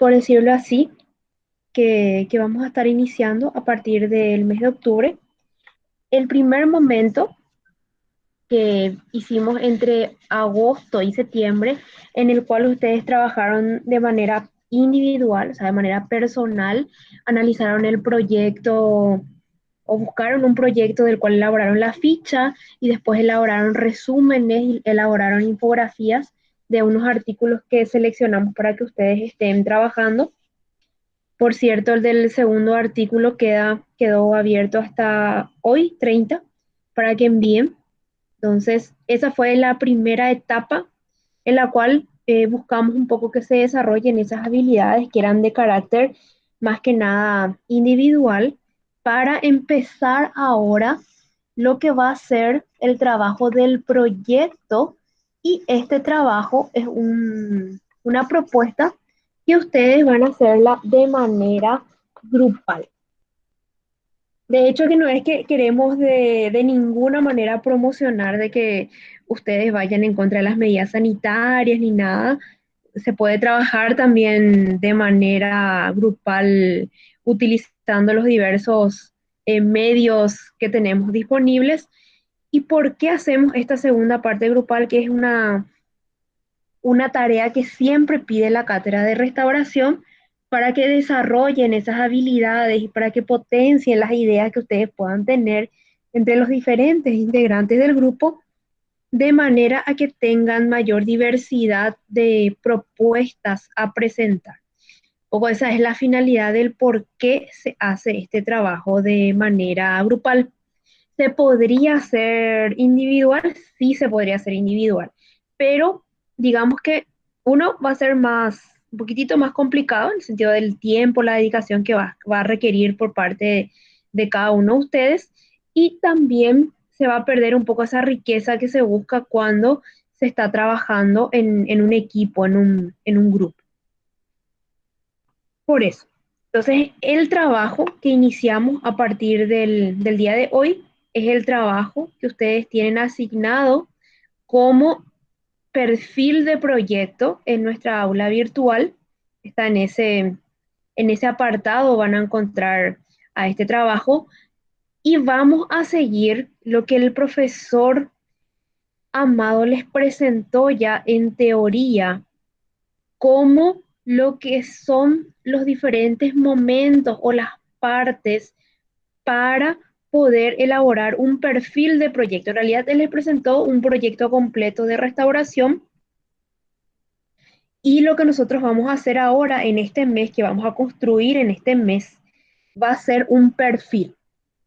por decirlo así, que vamos a estar iniciando a partir del mes de octubre. El primer momento que hicimos entre agosto y septiembre, en el cual ustedes trabajaron de manera individual, o sea, de manera personal, analizaron el proyecto o buscaron un proyecto del cual elaboraron la ficha y después elaboraron resúmenes y elaboraron infografías de unos artículos que seleccionamos para que ustedes estén trabajando. Por cierto, el del segundo artículo quedó abierto hasta hoy, 30, para que envíen. Entonces, esa fue la primera etapa en la cual buscamos un poco que se desarrollen esas habilidades que eran de carácter más que nada individual para empezar ahora lo que va a ser el trabajo del proyecto, y este trabajo es una propuesta que ustedes van a hacerla de manera grupal. De hecho, que no es que queremos de ninguna manera promocionar de que ustedes vayan en contra de las medidas sanitarias ni nada. Se puede trabajar también de manera grupal utilizando los diversos medios que tenemos disponibles. ¿Y por qué hacemos esta segunda parte grupal, que es una tarea que siempre pide la cátedra de restauración, para que desarrollen esas habilidades y para que potencien las ideas que ustedes puedan tener entre los diferentes integrantes del grupo, de manera a que tengan mayor diversidad de propuestas a presentar? O esa es la finalidad del por qué se hace este trabajo de manera grupal. ¿Se podría hacer individual? Sí, se podría hacer individual, pero digamos que uno va a ser un poquitito más complicado en el sentido del tiempo, la dedicación que va a requerir por parte de cada uno de ustedes, y también se va a perder un poco esa riqueza que se busca cuando se está trabajando en un equipo, en un grupo. Por eso. Entonces, el trabajo que iniciamos a partir del día de hoy es el trabajo que ustedes tienen asignado como perfil de proyecto en nuestra aula virtual. Está en ese apartado, van a encontrar a este trabajo, y vamos a seguir lo que el profesor Amado les presentó ya en teoría, como lo que son los diferentes momentos o las partes para poder elaborar un perfil de proyecto. En realidad, él les presentó un proyecto completo de restauración, y lo que nosotros vamos a hacer ahora en este mes, que vamos a construir en este mes, va a ser un perfil.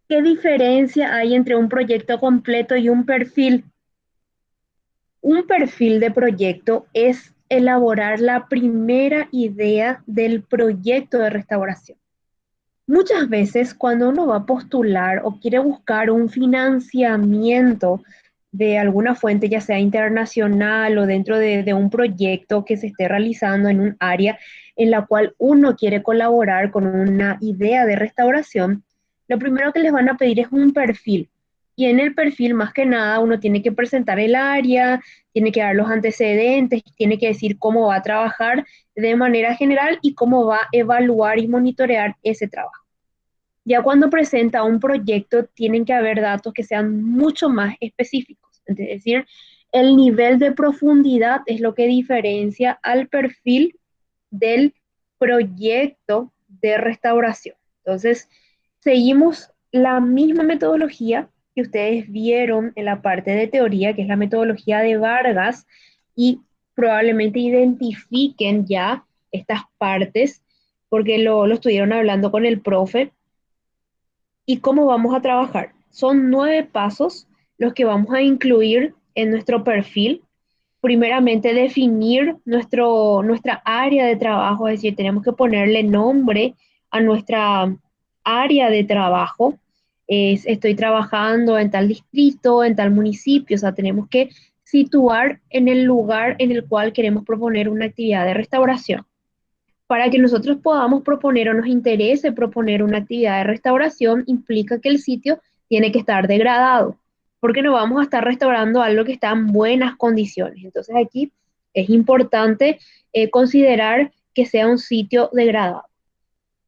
¿Qué diferencia hay entre un proyecto completo y un perfil? Un perfil de proyecto es elaborar la primera idea del proyecto de restauración. Muchas veces cuando uno va a postular o quiere buscar un financiamiento de alguna fuente, ya sea internacional o dentro de un proyecto que se esté realizando en un área en la cual uno quiere colaborar con una idea de restauración, lo primero que les van a pedir es un perfil. Y en el perfil, más que nada, uno tiene que presentar el área, tiene que dar los antecedentes, tiene que decir cómo va a trabajar de manera general y cómo va a evaluar y monitorear ese trabajo. Ya cuando presenta un proyecto, tienen que haber datos que sean mucho más específicos. Es decir, el nivel de profundidad es lo que diferencia al perfil del proyecto de restauración. Entonces, seguimos la misma metodología que ustedes vieron en la parte de teoría, que es la metodología de Vargas, y probablemente identifiquen ya estas partes porque lo estuvieron hablando con el profe. ¿Y cómo vamos a trabajar? Son 9 pasos los que vamos a incluir en nuestro perfil. Primeramente, definir nuestra área de trabajo, es decir, tenemos que ponerle nombre a nuestra área de trabajo. Estoy trabajando en tal distrito, en tal municipio, o sea, tenemos que situar en el lugar en el cual queremos proponer una actividad de restauración. Para que nosotros podamos proponer o nos interese proponer una actividad de restauración, implica que el sitio tiene que estar degradado, porque no vamos a estar restaurando algo que está en buenas condiciones. Entonces aquí es importante considerar que sea un sitio degradado.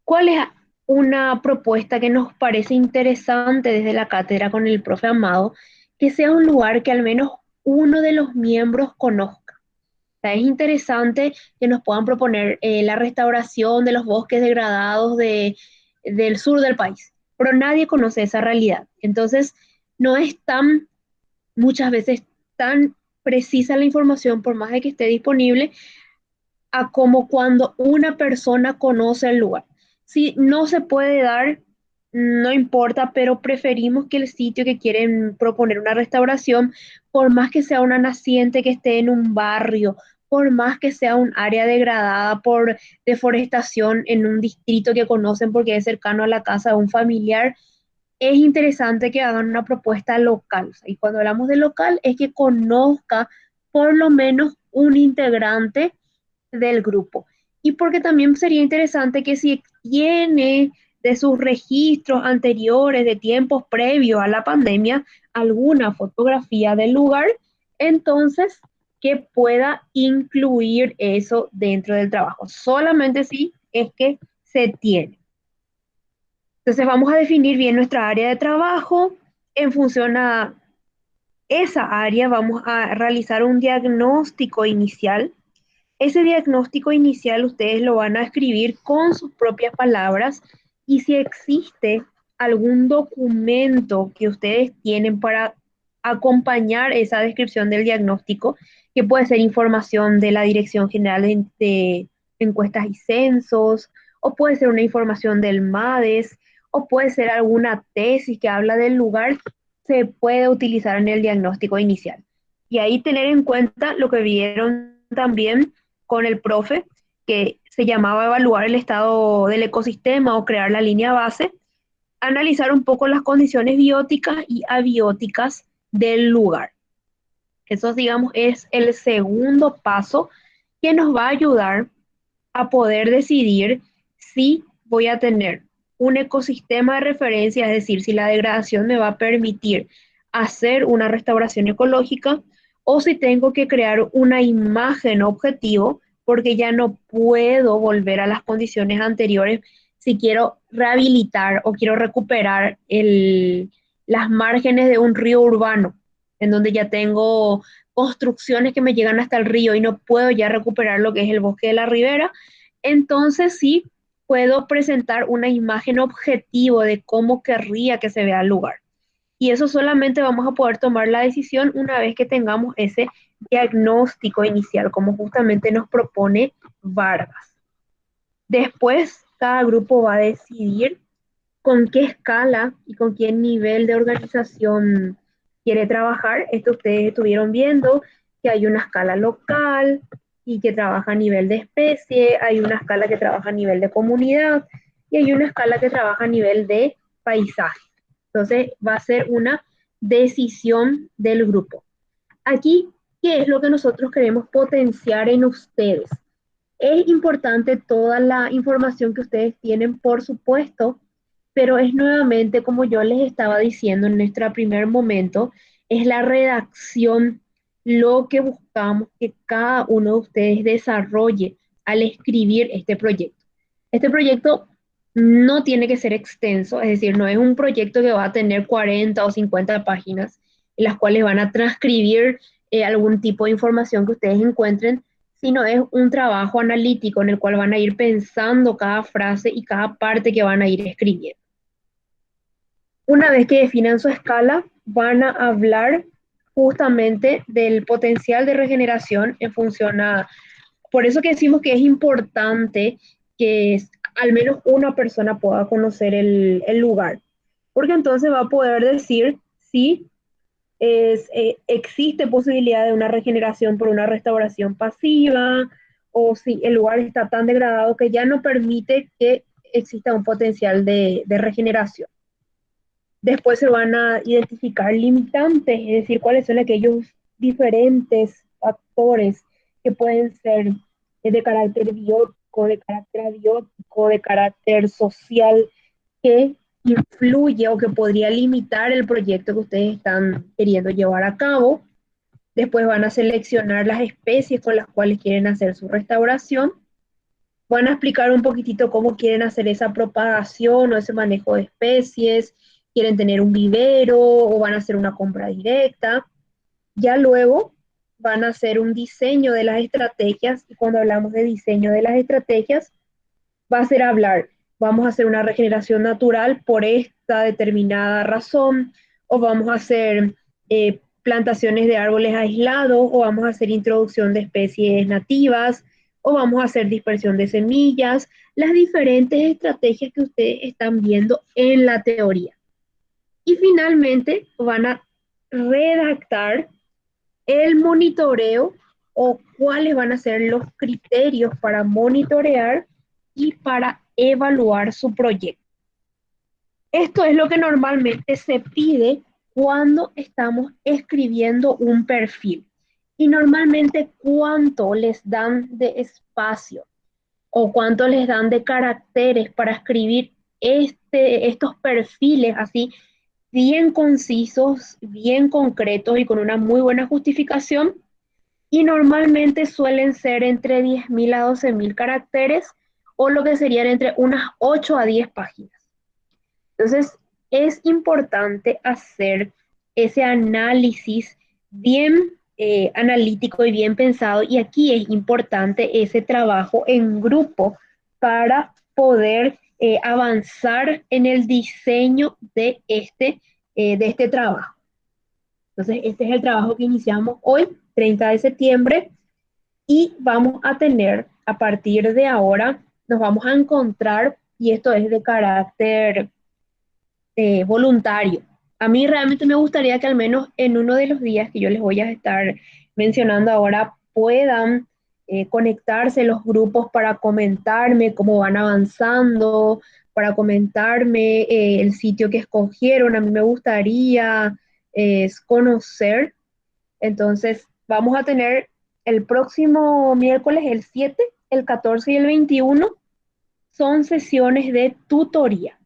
¿Cuál es una propuesta que nos parece interesante desde la cátedra con el profe Amado? Que sea un lugar que al menos uno de los miembros conozca. O sea, es interesante que nos puedan proponer la restauración de los bosques degradados del sur del país, pero nadie conoce esa realidad. Entonces, no es tan, muchas veces, tan precisa la información, por más de que esté disponible, a como cuando una persona conoce el lugar. Si no se puede dar, no importa, pero preferimos que el sitio que quieren proponer una restauración, por más que sea una naciente que esté en un barrio, por más que sea un área degradada por deforestación en un distrito que conocen porque es cercano a la casa de un familiar, es interesante que hagan una propuesta local. Y cuando hablamos de local, es que conozca por lo menos un integrante del grupo. Y porque también sería interesante que si tiene de sus registros anteriores, de tiempos previos a la pandemia, alguna fotografía del lugar, entonces que pueda incluir eso dentro del trabajo. Solamente si es que se tiene. Entonces vamos a definir bien nuestra área de trabajo. En función a esa área, vamos a realizar un diagnóstico inicial. Ese diagnóstico inicial ustedes lo van a escribir con sus propias palabras y si existe algún documento que ustedes tienen para acompañar esa descripción del diagnóstico, que puede ser información de la Dirección General de Encuestas y Censos, o puede ser una información del MADES, o puede ser alguna tesis que habla del lugar, se puede utilizar en el diagnóstico inicial. Y ahí tener en cuenta lo que vieron también con el profe, que se llamaba evaluar el estado del ecosistema o crear la línea base, analizar un poco las condiciones bióticas y abióticas del lugar. Eso, digamos, es el segundo paso que nos va a ayudar a poder decidir si voy a tener un ecosistema de referencia, es decir, si la degradación me va a permitir hacer una restauración ecológica o si tengo que crear una imagen objetivo porque ya no puedo volver a las condiciones anteriores si quiero rehabilitar o quiero recuperar las márgenes de un río urbano, en donde ya tengo construcciones que me llegan hasta el río y no puedo ya recuperar lo que es el bosque de la ribera. Entonces sí puedo presentar una imagen objetivo de cómo querría que se vea el lugar. Y eso solamente vamos a poder tomar la decisión una vez que tengamos ese diagnóstico inicial, como justamente nos propone Vargas. Después, cada grupo va a decidir con qué escala y con qué nivel de organización quiere trabajar. Esto ustedes estuvieron viendo que hay una escala local y que trabaja a nivel de especie, hay una escala que trabaja a nivel de comunidad y hay una escala que trabaja a nivel de paisaje. Entonces va a ser una decisión del grupo. Aquí, ¿qué es lo que nosotros queremos potenciar en ustedes? Es importante toda la información que ustedes tienen, por supuesto, pero es nuevamente, como yo les estaba diciendo en nuestro primer momento, es la redacción lo que buscamos que cada uno de ustedes desarrolle al escribir este proyecto. Este proyecto no tiene que ser extenso, es decir, no es un proyecto que va a tener 40 o 50 páginas en las cuales van a transcribir algún tipo de información que ustedes encuentren, sino es un trabajo analítico en el cual van a ir pensando cada frase y cada parte que van a ir escribiendo. Una vez que definan su escala, van a hablar justamente del potencial de regeneración en función a... Por eso que decimos que es importante que al menos una persona pueda conocer el lugar, porque entonces va a poder decir si existe posibilidad de una regeneración por una restauración pasiva o si el lugar está tan degradado que ya no permite que exista un potencial de regeneración. Después se van a identificar limitantes, es decir, cuáles son aquellos diferentes factores que pueden ser de carácter biótico, de carácter abiótico, de carácter social, que influye o que podría limitar el proyecto que ustedes están queriendo llevar a cabo. Después van a seleccionar las especies con las cuales quieren hacer su restauración Van a explicar un poquitito cómo quieren hacer esa propagación o ese manejo de especies, quieren tener un vivero o van a hacer una compra directa. Ya luego van a hacer un diseño de las estrategias y cuando hablamos de diseño de las estrategias, va a ser hablar, vamos a hacer una regeneración natural por esta determinada razón, o vamos a hacer plantaciones de árboles aislados, o vamos a hacer introducción de especies nativas, o vamos a hacer dispersión de semillas, las diferentes estrategias que ustedes están viendo en la teoría. Y finalmente van a redactar el monitoreo o cuáles van a ser los criterios para monitorear y para evaluar su proyecto. Esto es lo que normalmente se pide cuando estamos escribiendo un perfil. Y normalmente cuánto les dan de espacio o cuánto les dan de caracteres para escribir estos perfiles así bien concisos, bien concretos y con una muy buena justificación. Y normalmente suelen ser entre 10.000 a 12.000 caracteres o lo que serían entre unas 8 a 10 páginas. Entonces, es importante hacer ese análisis bien analítico y bien pensado y aquí es importante ese trabajo en grupo para poder avanzar en el diseño de este trabajo. Entonces, este es el trabajo que iniciamos hoy, 30 de septiembre, y vamos a tener, a partir de ahora, nos vamos a encontrar, y esto es de carácter voluntario. A mí realmente me gustaría que al menos en uno de los días que yo les voy a estar mencionando ahora puedan conectarse los grupos para comentarme cómo van avanzando, para comentarme el sitio que escogieron. A mí me gustaría conocer. Entonces, vamos a tener el próximo miércoles, el 7, el 14 y el 21, son sesiones de tutoría.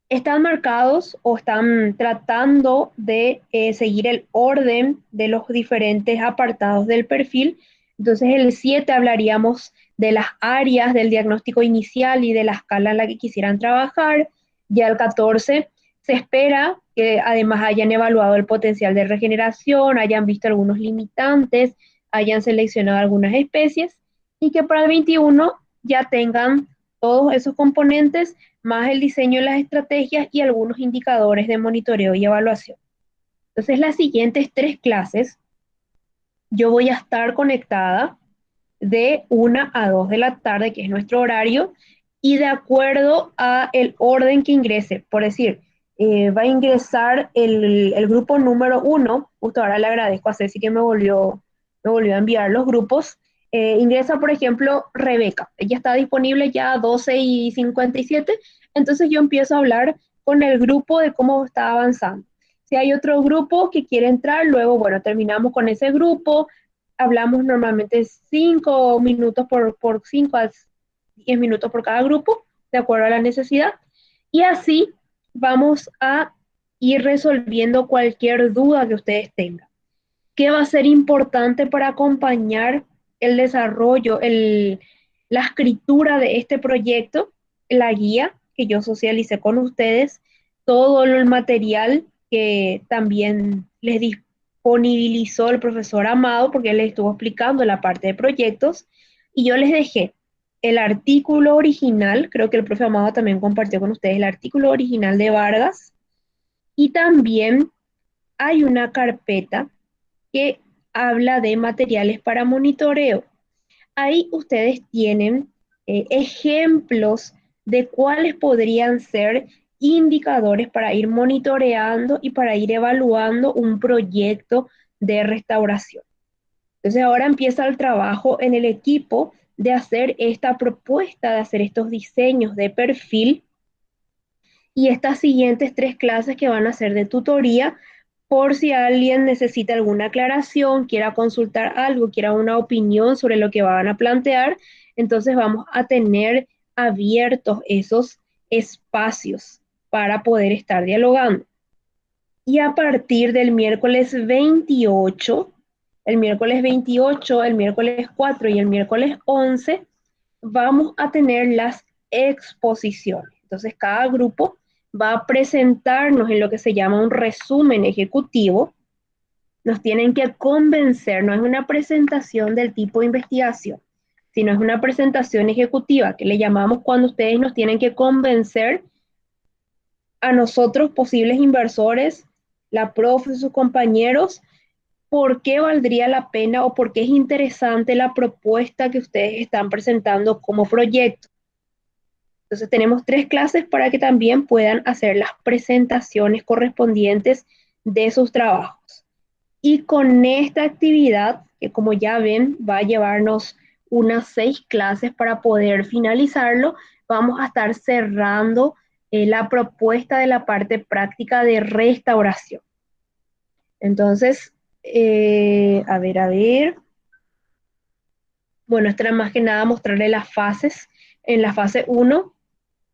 Están marcados o están tratando de seguir el orden de los diferentes apartados del perfil. Entonces, el 7 hablaríamos de las áreas del diagnóstico inicial y de la escala en la que quisieran trabajar. Ya el 14 se espera que además hayan evaluado el potencial de regeneración, hayan visto algunos limitantes, hayan seleccionado algunas especies y que para el 21 ya tengan todos esos componentes más el diseño de las estrategias y algunos indicadores de monitoreo y evaluación. Entonces, las siguientes 3 clases, yo voy a estar conectada de 1 a 2 de la tarde, que es nuestro horario, y de acuerdo a el orden que ingrese, por decir, va a ingresar el grupo número 1, justo ahora le agradezco a Ceci que me volvió a enviar los grupos, ingresa, por ejemplo, Rebeca, ella está disponible ya a 12:57, entonces yo empiezo a hablar con el grupo de cómo está avanzando. Si hay otro grupo que quiere entrar, luego, bueno, terminamos con ese grupo, hablamos normalmente 5 minutos por 5 a 10 minutos por cada grupo, de acuerdo a la necesidad. Y así vamos a ir resolviendo cualquier duda que ustedes tengan. ¿Qué va a ser importante para acompañar el desarrollo, la escritura de este proyecto? La guía que yo socialicé con ustedes, todo el material que también les disponibilizó el profesor Amado, porque él les estuvo explicando la parte de proyectos, y yo les dejé el artículo original, creo que el profe Amado también compartió con ustedes el artículo original de Vargas, y también hay una carpeta que habla de materiales para monitoreo. Ahí ustedes tienen ejemplos de cuáles podrían ser indicadores para ir monitoreando y para ir evaluando un proyecto de restauración. Entonces ahora empieza el trabajo en el equipo de hacer esta propuesta, de hacer estos diseños de perfil y estas siguientes 3 clases que van a ser de tutoría por si alguien necesita alguna aclaración, quiera consultar algo, quiera una opinión sobre lo que van a plantear, entonces vamos a tener abiertos esos espacios para poder estar dialogando. Y a partir del miércoles 28, el miércoles 28, el miércoles 4 y el miércoles 11, vamos a tener las exposiciones. Entonces, cada grupo va a presentarnos en lo que se llama un resumen ejecutivo. Nos tienen que convencer, no es una presentación del tipo de investigación, sino es una presentación ejecutiva, que le llamamos cuando ustedes nos tienen que convencer a nosotros, posibles inversores, la profe, sus compañeros, por qué valdría la pena o por qué es interesante la propuesta que ustedes están presentando como proyecto. Entonces tenemos 3 clases para que también puedan hacer las presentaciones correspondientes de sus trabajos. Y con esta actividad, que como ya ven, va a llevarnos unas 6 clases para poder finalizarlo, vamos a estar cerrando la propuesta de la parte práctica de restauración. Entonces, a ver. Bueno, esto era más que nada mostrarle las fases. En la fase 1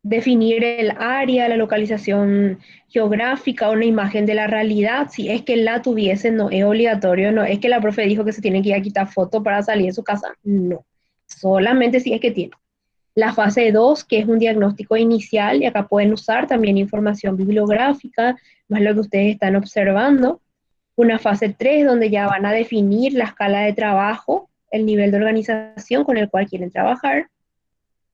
definir el área, la localización geográfica, una imagen de la realidad, si es que la tuviesen, no es obligatorio, no es que la profe dijo que se tiene que ir a quitar foto para salir de su casa, no, solamente si es que tiene. La fase 2 que es un diagnóstico inicial, y acá pueden usar también información bibliográfica, más lo que ustedes están observando. Una fase 3 donde ya van a definir la escala de trabajo, el nivel de organización con el cual quieren trabajar.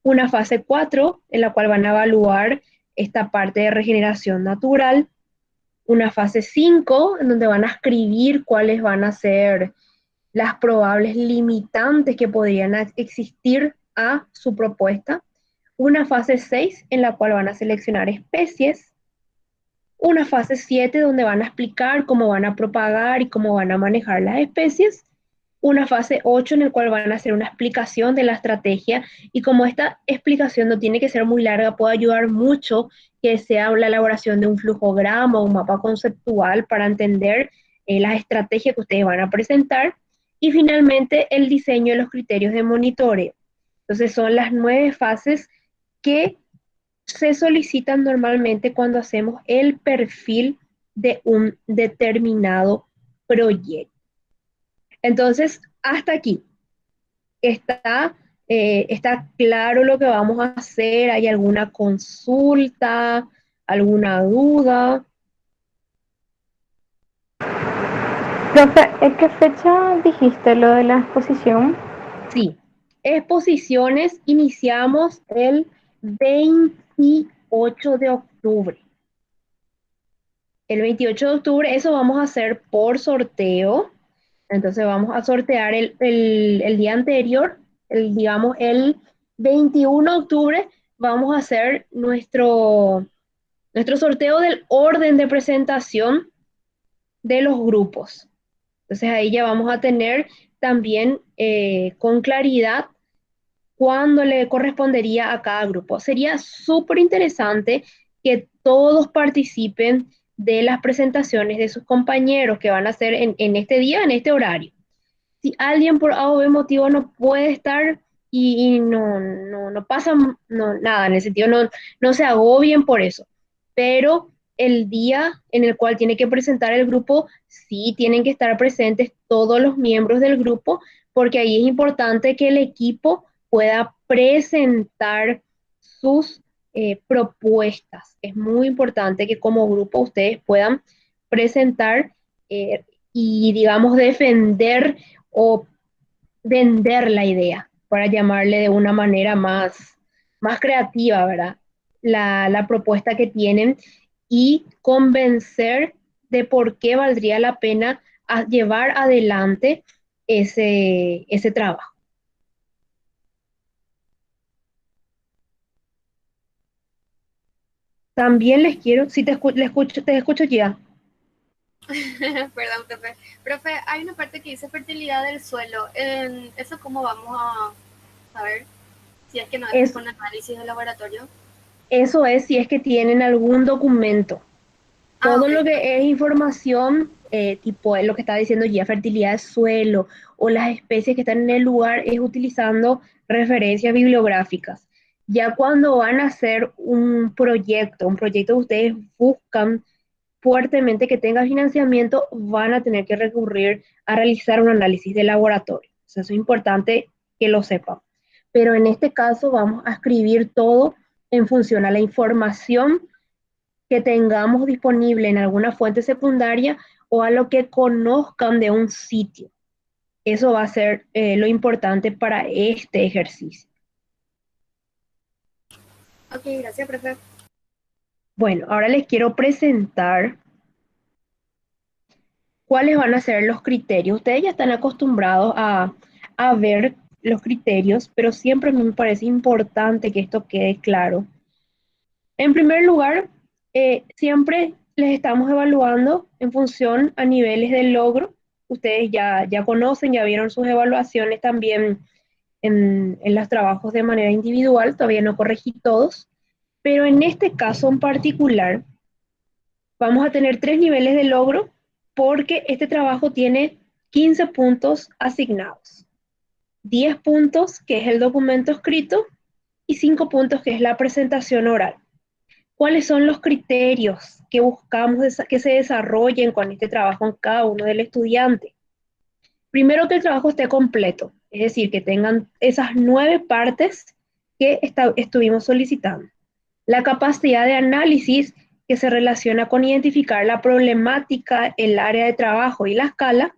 Una fase 4 en la cual van a evaluar esta parte de regeneración natural. Una fase 5 en donde van a escribir cuáles van a ser las probables limitantes que podrían existir a su propuesta. Una fase 6 en la cual van a seleccionar especies. Una fase 7 donde van a explicar cómo van a propagar y cómo van a manejar las especies. Una fase 8 en el cual van a hacer una explicación de la estrategia, y como esta explicación no tiene que ser muy larga, puede ayudar mucho que sea la elaboración de un flujograma o un mapa conceptual para entender las estrategias que ustedes van a presentar. Y finalmente el diseño de los criterios de monitoreo. Entonces son las 9 fases que se solicitan normalmente cuando hacemos el perfil de un determinado proyecto. Entonces, hasta aquí. ¿Está, está claro lo que vamos a hacer? ¿Hay alguna consulta? ¿Alguna duda? Profe, ¿en qué fecha dijiste lo de la exposición? Sí. Exposiciones iniciamos el 28 de octubre. El 28 de octubre, eso vamos a hacer por sorteo. Entonces vamos a sortear el día anterior, digamos el 21 de octubre, vamos a hacer nuestro sorteo del orden de presentación de los grupos. Entonces ahí ya vamos a tener también con claridad cuándo le correspondería a cada grupo. Sería súper interesante que todos participen de las presentaciones de sus compañeros que van a hacer en este día, en este horario. Si alguien por A o B motivo no puede estar y no pasa nada, en el sentido no se agobien por eso, pero el día en el cual tiene que presentar el grupo, sí tienen que estar presentes todos los miembros del grupo, porque ahí es importante que el equipo pueda presentar sus propuestas. Es muy importante que como grupo ustedes puedan presentar y, digamos, defender o vender la idea, para llamarle de una manera más creativa, ¿verdad? La propuesta que tienen, y convencer de por qué valdría la pena llevar adelante ese trabajo. También les quiero, si te escucho ya. Perdón, profe. Profe, hay una parte que dice fertilidad del suelo. ¿En eso cómo vamos a saber si es que no es Es, con análisis de laboratorio? eso es si es que tienen algún documento. Ah, Todo ok. lo que es información, tipo lo que estaba diciendo ya, fertilidad de suelo o las especies que están en el lugar, es utilizando referencias bibliográficas. Ya cuando van a hacer un proyecto que ustedes buscan fuertemente que tenga financiamiento, van a tener que recurrir a realizar un análisis de laboratorio. O sea, eso es importante que lo sepan. pero en este caso vamos a escribir todo en función a la información que tengamos disponible en alguna fuente secundaria o a lo que conozcan de un sitio. Eso va a ser lo importante para este ejercicio. Ok, gracias, profe. Bueno, ahora les quiero presentar cuáles van a ser los criterios. Ustedes ya están acostumbrados a ver los criterios, pero siempre me parece importante que esto quede claro. En primer lugar, siempre les estamos evaluando en función a niveles de logro. Ustedes ya conocen, ya vieron sus evaluaciones también en los trabajos de manera individual, todavía no corregí todos, pero en este caso en particular vamos a tener 3 niveles de logro porque este trabajo tiene 15 puntos asignados, 10 puntos que es el documento escrito y 5 puntos que es la presentación oral. ¿Cuáles son los criterios que buscamos que se desarrollen con este trabajo en cada uno del estudiante? Primero, que el trabajo esté completo, es decir, que tengan esas 9 partes que estuvimos solicitando. La capacidad de análisis que se relaciona con identificar la problemática, el área de trabajo y la escala.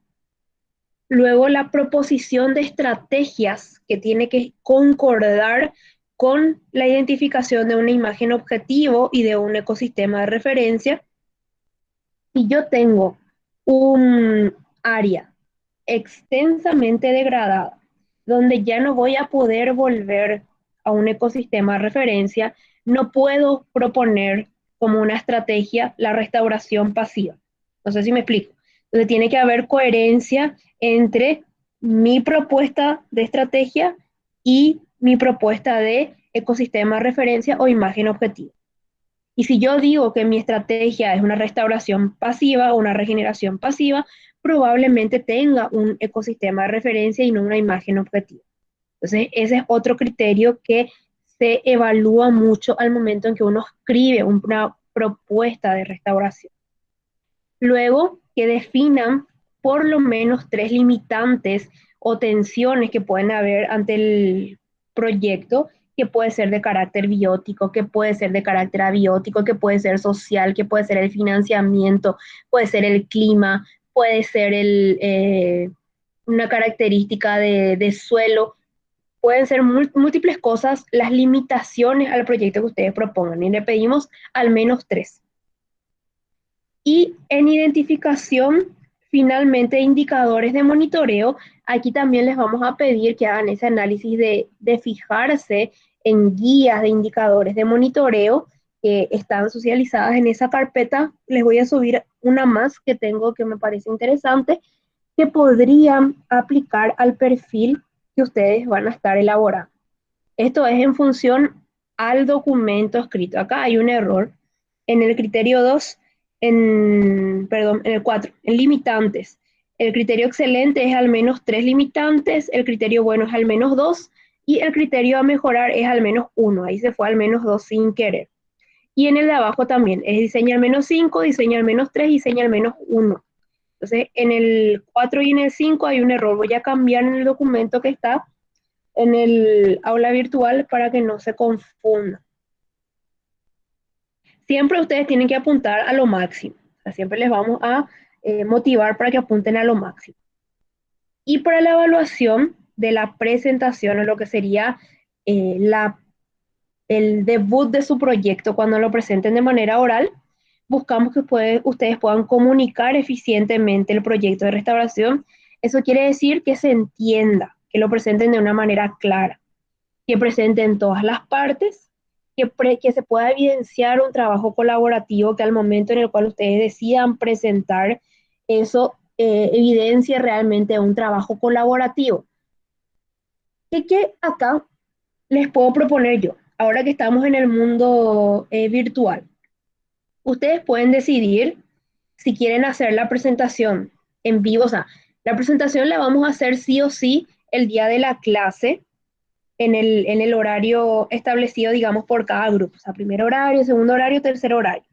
Luego, la proposición de estrategias que tiene que concordar con la identificación de una imagen objetivo y de un ecosistema de referencia. Si yo tengo un área extensamente degradada, donde ya no voy a poder volver a un ecosistema de referencia, no puedo proponer como una estrategia la restauración pasiva. No sé si me explico. Entonces tiene que haber coherencia entre mi propuesta de estrategia y mi propuesta de ecosistema de referencia o imagen objetiva. Y si yo digo que mi estrategia es una restauración pasiva o una regeneración pasiva, probablemente tenga un ecosistema de referencia y no una imagen objetiva. Entonces, ese es otro criterio que se evalúa mucho al momento en que uno escribe una propuesta de restauración. Luego, que definan por lo menos 3 limitantes o tensiones que pueden haber ante el proyecto, que puede ser de carácter biótico, que puede ser de carácter abiótico, que puede ser social, que puede ser el financiamiento, puede ser el clima, puede ser una característica de suelo, pueden ser múltiples cosas las limitaciones al proyecto que ustedes propongan y le pedimos al menos 3. Y en identificación, finalmente, indicadores de monitoreo. Aquí también les vamos a pedir que hagan ese análisis de fijarse en guías de indicadores de monitoreo que están socializadas en esa carpeta. Les voy a subir una más que tengo que me parece interesante, que podrían aplicar al perfil que ustedes van a estar elaborando. Esto es en función al documento escrito. Acá hay un error. En el criterio 2, perdón, en el 4, en limitantes. El criterio excelente es al menos 3 limitantes, el criterio bueno es al menos 2 y el criterio a mejorar es al menos 1. Ahí se fue al menos 2 sin querer. Y en el de abajo también es diseño al menos 5, diseño al menos 3, diseño al menos 1. Entonces, en el 4 y en el 5 hay un error. Voy a cambiar en el documento que está en el aula virtual para que no se confunda. Siempre ustedes tienen que apuntar a lo máximo. O sea, siempre les vamos a motivar para que apunten a lo máximo. Y para la evaluación de la presentación o lo que sería el debut de su proyecto cuando lo presenten de manera oral, buscamos que ustedes puedan comunicar eficientemente el proyecto de restauración. Eso quiere decir que se entienda, que lo presenten de una manera clara, que presenten todas las partes, que se pueda evidenciar un trabajo colaborativo, que al momento en el cual ustedes decidan presentar eso, evidencie realmente un trabajo colaborativo. Y que acá les puedo proponer yo, ahora que estamos en el mundo virtual, ustedes pueden decidir si quieren hacer la presentación en vivo. O sea, la presentación la vamos a hacer sí o sí el día de la clase, en el horario establecido, digamos, por cada grupo. O sea, primer horario, segundo horario, tercer horario.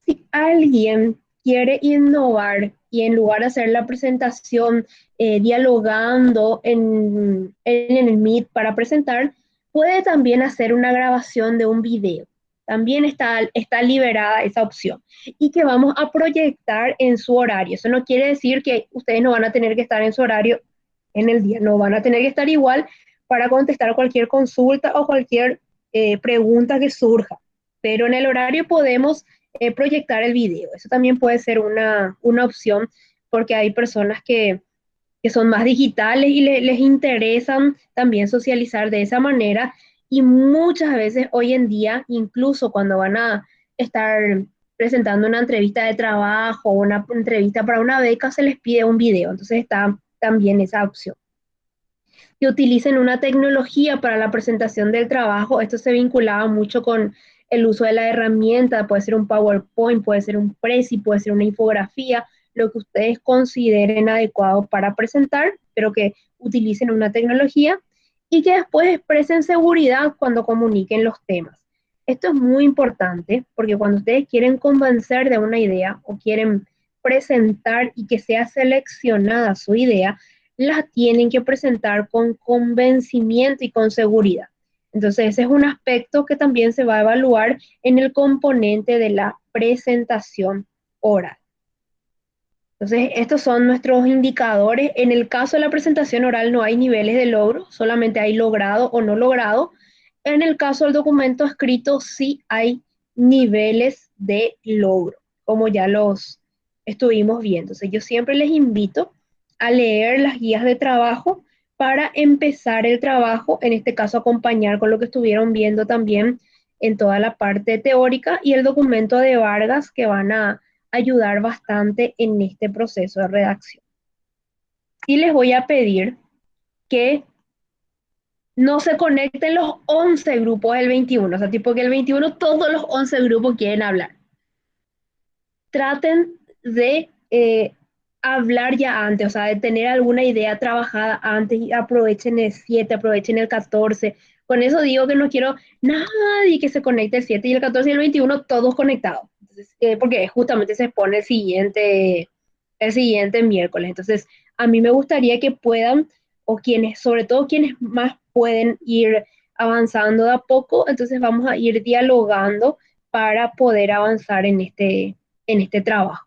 Si alguien quiere innovar y en lugar de hacer la presentación dialogando en el Meet para presentar, puede también hacer una grabación de un video. También está liberada esa opción y que vamos a proyectar en su horario. Eso no quiere decir que ustedes no van a tener que estar en su horario en el día, no van a tener que estar igual para contestar cualquier consulta o cualquier pregunta que surja, pero en el horario podemos proyectar el video. Eso también puede ser una opción porque hay personas que son más digitales y les interesan también socializar de esa manera y muchas veces hoy en día, incluso cuando van a estar presentando una entrevista de trabajo o una entrevista para una beca, se les pide un video. Entonces está también esa opción. Que utilicen una tecnología para la presentación del trabajo. Esto se vinculaba mucho con el uso de la herramienta, puede ser un PowerPoint, puede ser un Prezi, puede ser una infografía, lo que ustedes consideren adecuado para presentar, pero que utilicen una tecnología y que después expresen seguridad cuando comuniquen los temas. Esto es muy importante porque cuando ustedes quieren convencer de una idea o quieren presentar y que sea seleccionada su idea, la tienen que presentar con convencimiento y con seguridad. Entonces, ese es un aspecto que también se va a evaluar en el componente de la presentación oral. Entonces, estos son nuestros indicadores. En el caso de la presentación oral no hay niveles de logro, solamente hay logrado o no logrado. En el caso del documento escrito sí hay niveles de logro, como ya los estuvimos viendo. Entonces, yo siempre les invito a leer las guías de trabajo para empezar el trabajo, en este caso acompañar con lo que estuvieron viendo también en toda la parte teórica y el documento de Vargas que van a ayudar bastante en este proceso de redacción. Y les voy a pedir que no se conecten los 11 grupos del 21, o sea, tipo que el 21 todos los 11 grupos quieren hablar. Traten de hablar ya antes, o sea, de tener alguna idea trabajada antes y aprovechen el 7, aprovechen el 14. Con eso digo que no quiero nadie que se conecte el 7 y el 14 y el 21 todos conectados. Entonces, porque justamente se pone el siguiente miércoles. Entonces, a mí me gustaría que puedan, o quienes, sobre todo quienes más pueden ir avanzando de a poco, entonces vamos a ir dialogando para poder avanzar en este trabajo.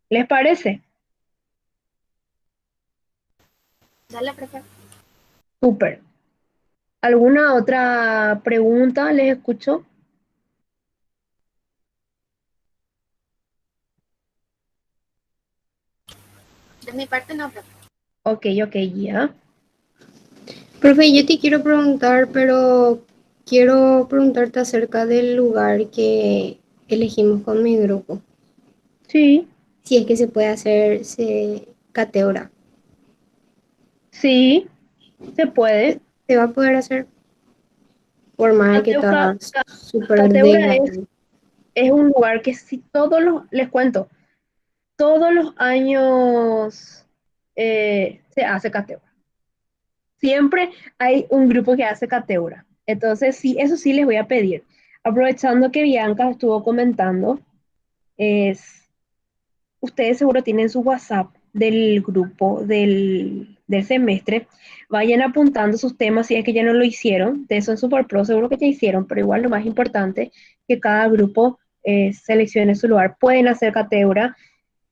¿Les parece? Dale, profe. Súper. ¿Alguna otra pregunta? ¿Les escucho? De mi parte no, profe. Ok, ok, ya. Profe, yo te quiero preguntar, pero quiero preguntarte acerca del lugar que elegimos con mi grupo. Sí, Si es que se puede hacer cateura. sí, se puede. ¿Se va a poder hacer? Por más que Cateuca, está súper Cateura de... es un lugar que sí, les cuento, todos los años se hace Cateura. Siempre hay un grupo que hace Cateura. Entonces, sí, eso sí les voy a pedir. Aprovechando que Bianca estuvo comentando, es ustedes seguro tienen su WhatsApp del grupo del semestre, vayan apuntando sus temas si es que ya no lo hicieron, ustedes son super pro, seguro que ya hicieron, pero igual lo más importante, que cada grupo seleccione su lugar, pueden hacer categoría,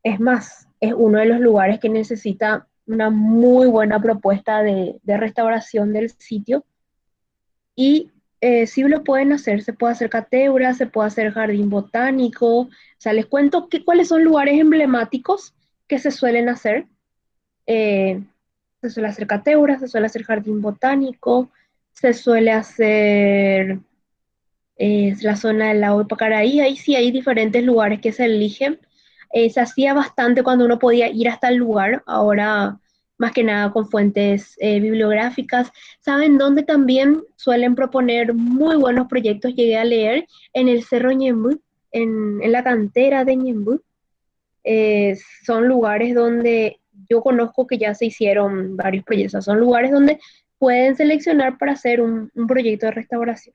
es más, es uno de los lugares que necesita una muy buena propuesta de restauración del sitio y sí lo pueden hacer, se puede hacer Cateura, se puede hacer jardín botánico, o sea, les cuento cuáles son lugares emblemáticos que se suelen hacer. Eh, Se suele hacer Cateura, se suele hacer jardín botánico, se suele hacer la zona del lago de Pacaraí, ahí sí hay diferentes lugares que se eligen. Se hacía bastante cuando uno podía ir hasta el lugar, ahora más que nada con fuentes bibliográficas. ¿Saben dónde también suelen proponer muy buenos proyectos? Llegué a leer en el Cerro Ñemby, en la cantera de Ñemby. Son lugares donde yo conozco que ya se hicieron varios proyectos, o sea, son lugares donde pueden seleccionar para hacer un proyecto de restauración.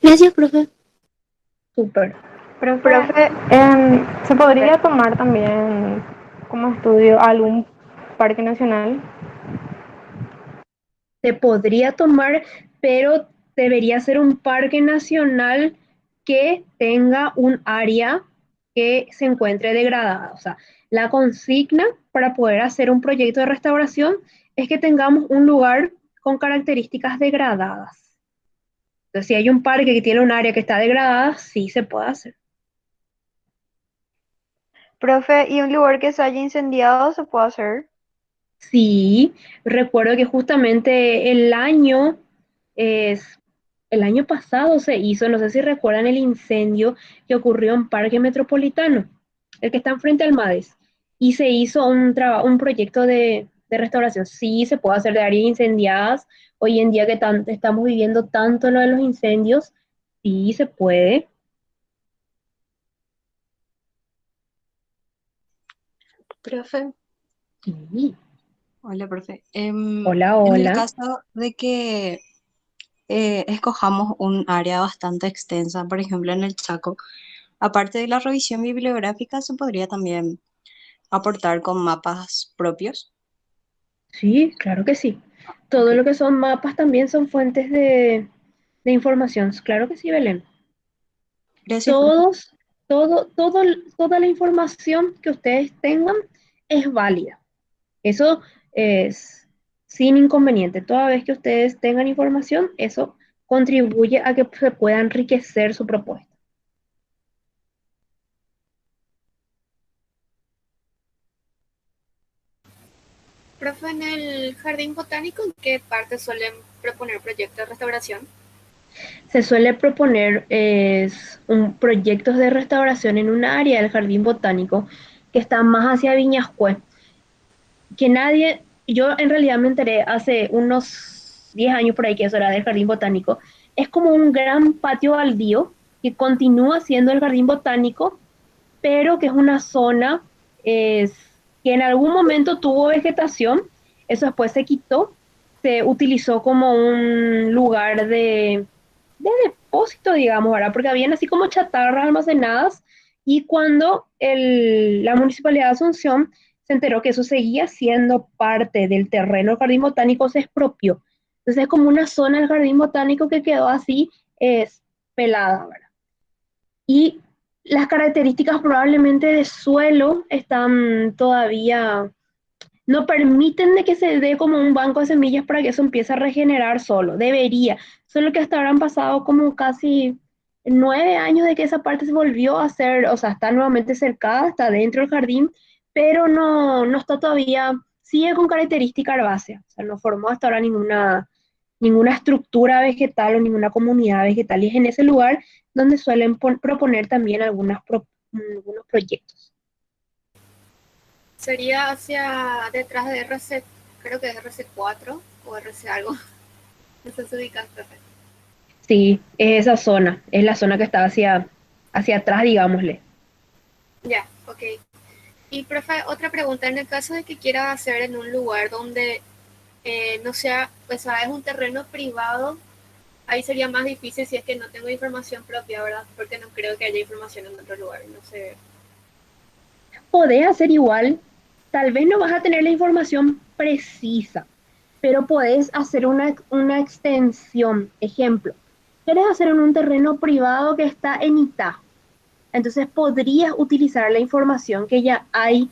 Gracias, profe. Súper. Profe, Profe, ¿se podría tomar también como estudio algún parque nacional? Se podría tomar, pero debería ser un parque nacional que tenga un área que se encuentre degradada. O sea, la consigna para poder hacer un proyecto de restauración es que tengamos un lugar con características degradadas. Entonces, si hay un parque que tiene un área que está degradada, sí se puede hacer. Profe, ¿y un lugar que se haya incendiado se puede hacer? Sí, recuerdo que justamente es, el año pasado se hizo, no sé si recuerdan el incendio que ocurrió en Parque Metropolitano, el que está enfrente al MADES, y se hizo un proyecto de restauración. Sí, se puede hacer de áreas incendiadas. Hoy en día que estamos viviendo tanto lo de los incendios, sí se puede. Profe, Sí. hola, profe. Hola, En el hola. caso de que escojamos un área bastante extensa, por ejemplo en el Chaco, aparte de la revisión bibliográfica, se podría también aportar con mapas propios. Sí, claro que sí. Ok, Todo lo que son mapas también son fuentes de información. Claro que sí, Belén. gracias, profe. Todos, toda la información que ustedes tengan es válida. Eso es sin inconveniente. Toda vez que ustedes tengan información, eso contribuye a que se pueda enriquecer su propuesta. Profe, en el jardín botánico, ¿en qué parte suelen proponer proyectos de restauración? Se suele proponer proyectos de restauración en un área del jardín botánico que está más hacia Viñascue, que nadie, yo en realidad me enteré hace unos 10 años por ahí que eso era del jardín botánico. Es como un gran patio baldío que continúa siendo el jardín botánico, pero que es una zona es, que en algún momento tuvo vegetación, eso después se quitó, se utilizó como un lugar de depósito, digamos, ¿verdad? Porque habían así como chatarras almacenadas y cuando la Municipalidad de Asunción se enteró que eso seguía siendo parte del terreno del Jardín Botánico, se expropió. Entonces es como una zona del Jardín Botánico que quedó así, es pelada, ¿verdad? Y las características probablemente de suelo están todavía, no permiten de que se dé como un banco de semillas para que eso empiece a regenerar solo. Debería. Solo que hasta ahora han pasado como casi 9 años de que esa parte se volvió a hacer, o sea, está nuevamente cercada, está dentro del jardín, pero no está todavía, sigue con característica herbácea. O sea, no formó hasta ahora ninguna estructura vegetal o ninguna comunidad vegetal. Y es en ese lugar donde suelen proponer también algunos proyectos. Sería hacia detrás de RC, creo que es RC4 o RC algo. No sé si ubicas, profe. Sí, es esa zona, es la zona que está hacia atrás, digámosle. Ya, ok. Y profe, otra pregunta, en el caso de que quiera hacer en un lugar donde no sea, pues es un terreno privado, ahí sería más difícil si es que no tengo información propia, ¿verdad? Porque no creo que haya información en otro lugar, no sé. Podés hacer igual, tal vez no vas a tener la información precisa, pero podés hacer una extensión. Ejemplo, quieres hacer en un terreno privado que está en Itá. Entonces podrías utilizar la información que ya hay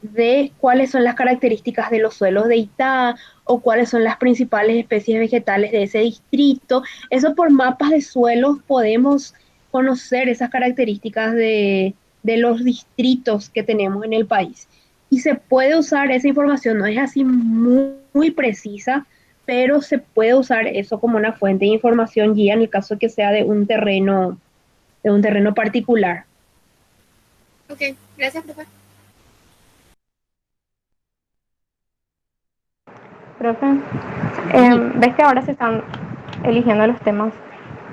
de cuáles son las características de los suelos de Itá o cuáles son las principales especies vegetales de ese distrito. Eso por mapas de suelos podemos conocer esas características de los distritos que tenemos en el país. Y se puede usar esa información, no es así muy precisa, pero se puede usar eso como una fuente de información guía en el caso que sea de un terreno particular. Ok, gracias, profe. Profe, Sí, ¿ves que ahora se están eligiendo los temas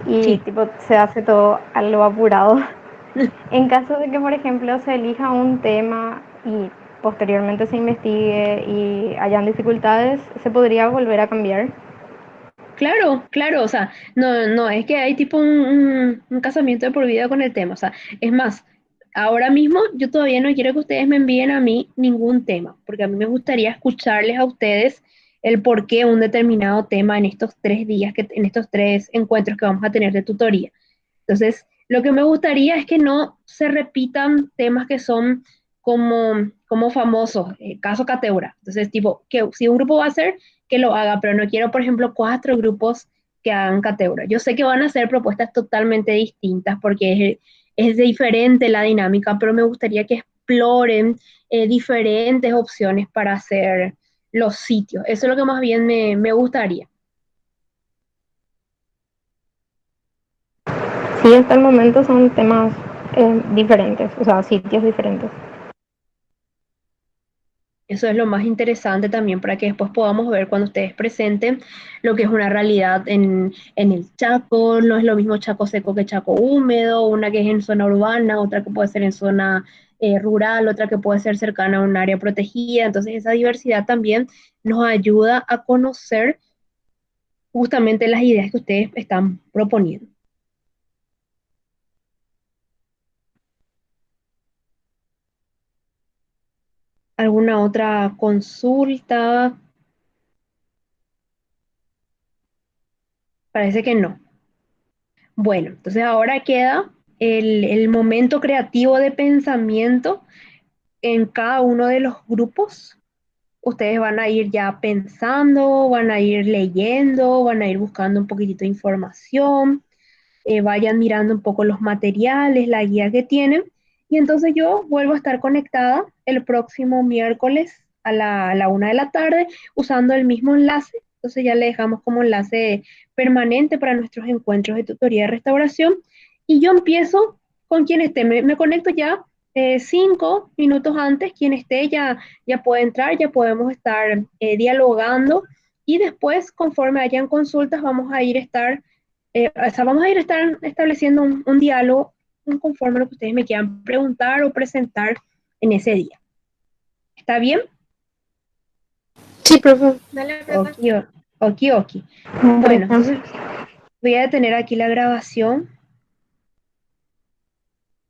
y sí. tipo se hace todo a lo apurado? En caso de que, por ejemplo, se elija un tema y posteriormente se investigue y hayan dificultades, ¿se podría volver a cambiar? Claro, claro, o sea, no es que hay tipo un casamiento de por vida con el tema, o sea, es más, ahora mismo yo todavía no quiero que ustedes me envíen a mí ningún tema, porque a mí me gustaría escucharles a ustedes el por qué un determinado tema en estos 3 días, en estos 3 encuentros que vamos a tener de tutoría. Entonces, lo que me gustaría es que no se repitan temas que son como famosos, caso Cateura. Entonces, tipo, que si un grupo va a hacer, que lo haga, pero no quiero, por ejemplo, 4 grupos que hagan Cateura. Yo sé que van a hacer propuestas totalmente distintas porque es diferente la dinámica, pero me gustaría que exploren diferentes opciones para hacer los sitios. Eso es lo que más bien me gustaría. Sí, hasta el momento son temas diferentes, o sea, sitios diferentes. Eso es lo más interesante también para que después podamos ver cuando ustedes presenten lo que es una realidad en el Chaco. No es lo mismo Chaco seco que Chaco húmedo, una que es en zona urbana, otra que puede ser en zona rural, otra que puede ser cercana a un área protegida. Entonces esa diversidad también nos ayuda a conocer justamente las ideas que ustedes están proponiendo. ¿Alguna otra consulta? Parece que no. Bueno, entonces ahora queda el momento creativo de pensamiento en cada uno de los grupos. Ustedes van a ir ya pensando, van a ir leyendo, van a ir buscando un poquitito de información, vayan mirando un poco los materiales, la guía que tienen. Y entonces yo vuelvo a estar conectada el próximo miércoles a la 1 de la tarde usando el mismo enlace. Entonces ya le dejamos como enlace permanente para nuestros encuentros de tutoría de restauración. Y yo empiezo con quien esté. Me conecto ya 5 minutos antes. Quien esté ya puede entrar, ya podemos estar dialogando. Y después, conforme hayan consultas, o sea, vamos a ir estableciendo un diálogo conforme a lo que ustedes me quieran preguntar o presentar en ese día. ¿Está bien? Sí, profe. Dale, profe. Ok, ok, ok. Bueno, Bueno, entonces voy a detener aquí la grabación